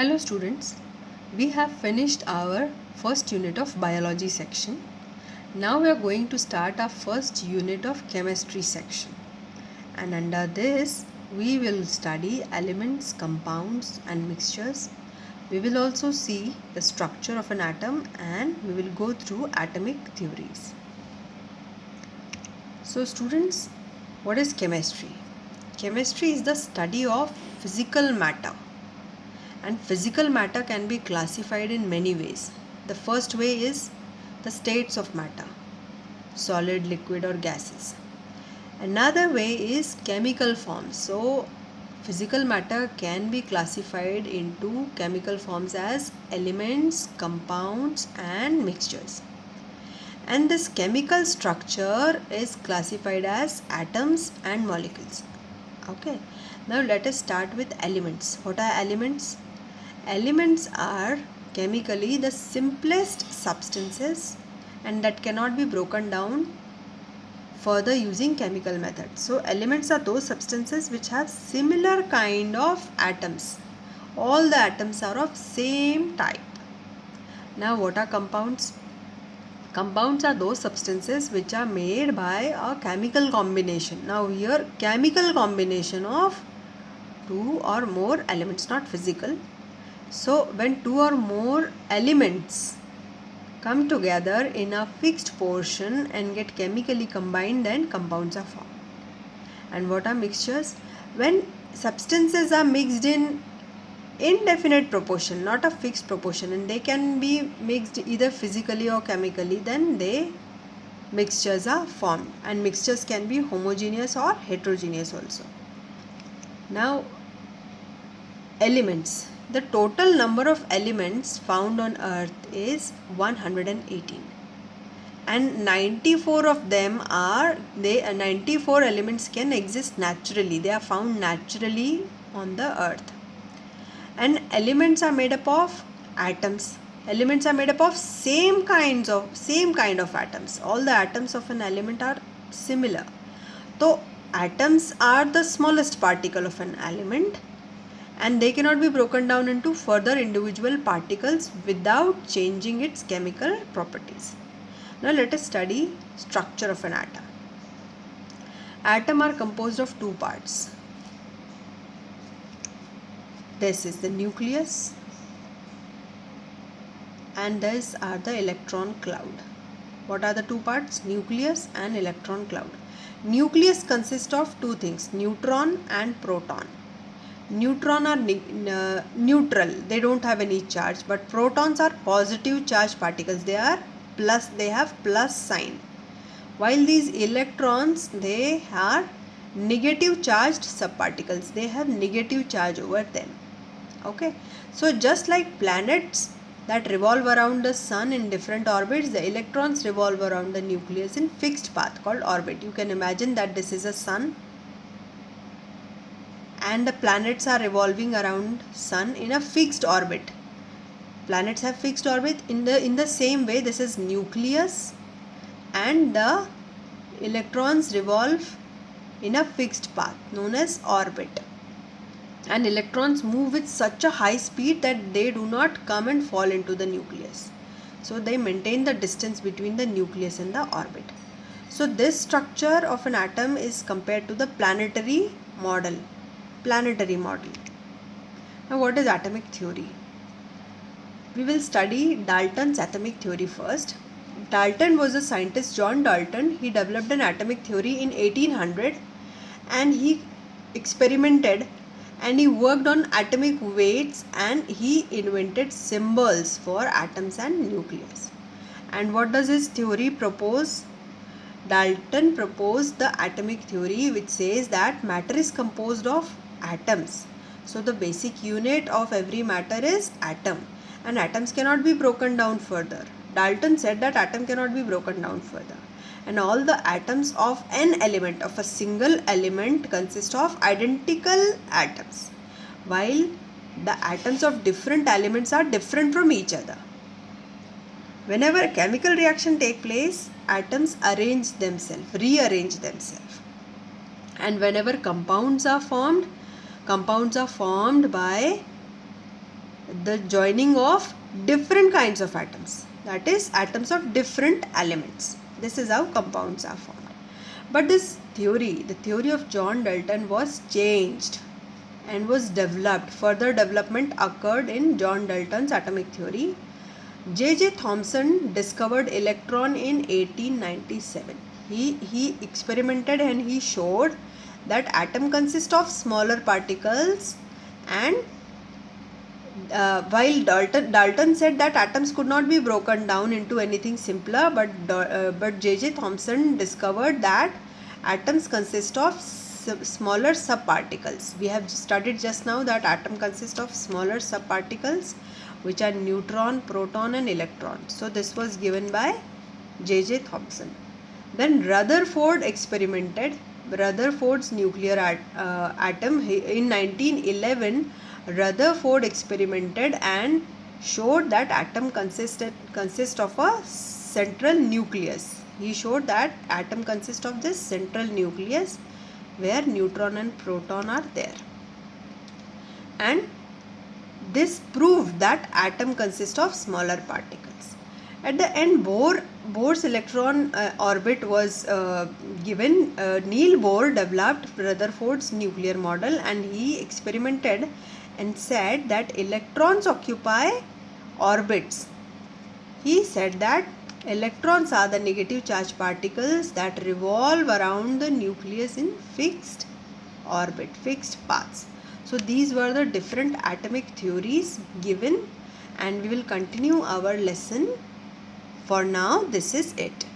Hello students, we have finished our first unit of biology section. Now we are going to start our first unit of chemistry section. And under this we will study elements, compounds and mixtures. We will also see the structure of an atom and we will go through atomic theories. So students, what is chemistry? Chemistry is the study of physical matter. And physical matter can be classified in many ways. The first way is the states of matter, solid, liquid or gases. Another way is chemical forms. So physical matter can be classified into chemical forms as elements, compounds and mixtures. And this chemical structure is classified as atoms and molecules. Okay. Now let us start with elements. What are elements? Elements are chemically the simplest substances and that cannot be broken down further using chemical methods. So elements are those substances which have similar kind of atoms. All the atoms are of same type. Now what are compounds? Compounds are those substances which are made by a chemical combination. Now here chemical combination of two or more elements, not physical. So when two or more elements come together in a fixed portion and get chemically combined, then compounds are formed. And what are mixtures? When substances are mixed in indefinite proportion, not a fixed proportion, and they can be mixed either physically or chemically, then mixtures are formed. And mixtures can be homogeneous or heterogeneous also. Now elements. The total number of elements found on earth is 118 and 94 of them are 94 elements can exist naturally. They are found naturally on the earth. And elements are made up of atoms. Elements are made up of same kind of atoms. All the atoms of an element are similar. So atoms are the smallest particle of an element and they cannot be broken down into further individual particles without changing its chemical properties. Now let us study structure of an atom. Atom are composed of two parts. This is the nucleus and these are the electron cloud. What are the two parts? Nucleus and electron cloud. Nucleus consists of two things, neutron and proton. Neutron are neutral, they don't have any charge, but protons are positive charged particles. They have plus sign, while these electrons, they are negative charged subparticles. They have negative charge over them. Okay, so just like planets that revolve around the sun in different orbits, the electrons revolve around the nucleus in fixed path called orbit. You can imagine that this is a sun and the planets are revolving around sun in a fixed orbit. Planets have fixed orbit. In the same way, this is nucleus and the electrons revolve in a fixed path known as orbit. And electrons move with such a high speed that they do not come and fall into the nucleus. So they maintain the distance between the nucleus and the orbit. So this structure of an atom is compared to the planetary model. Now what is atomic theory? We will study Dalton's atomic theory first. Dalton was a scientist, John Dalton. He developed an atomic theory in 1800 and he experimented and he worked on atomic weights and he invented symbols for atoms and nucleus. And what does his theory propose? Dalton proposed the atomic theory which says that matter is composed of atoms. So the basic unit of every matter is atom and atoms cannot be broken down further. Dalton said that atom cannot be broken down further and all the atoms of an element, of a single element, consist of identical atoms while the atoms of different elements are different from each other. Whenever a chemical reaction takes place, atoms rearrange themselves. And whenever compounds are formed by the joining of different kinds of atoms, that is atoms of different elements. This is how compounds are formed. But this theory, the theory of John Dalton, was changed and was developed. Further development occurred in John Dalton's atomic theory. J.J. Thomson discovered electron in 1897. He experimented and he showed that atom consists of smaller particles, and while Dalton said that atoms could not be broken down into anything simpler, but J.J. Thomson discovered that atoms consist of smaller subparticles. We have studied just now that atom consists of smaller subparticles, which are neutron, proton and electron. So this was given by J.J. Thomson. Then Rutherford experimented. Rutherford's nuclear atom in 1911. Rutherford experimented and showed that atom consists of a central nucleus. He showed that atom consists of this central nucleus where neutron and proton are there. And this proved that atom consists of smaller particles. At the end, Bohr's electron orbit was given. Niels Bohr developed Rutherford's nuclear model, and he experimented and said that electrons occupy orbits. He said that electrons are the negative charge particles that revolve around the nucleus in fixed orbit, fixed paths. So these were the different atomic theories given, and we will continue our lesson. For now, this is it.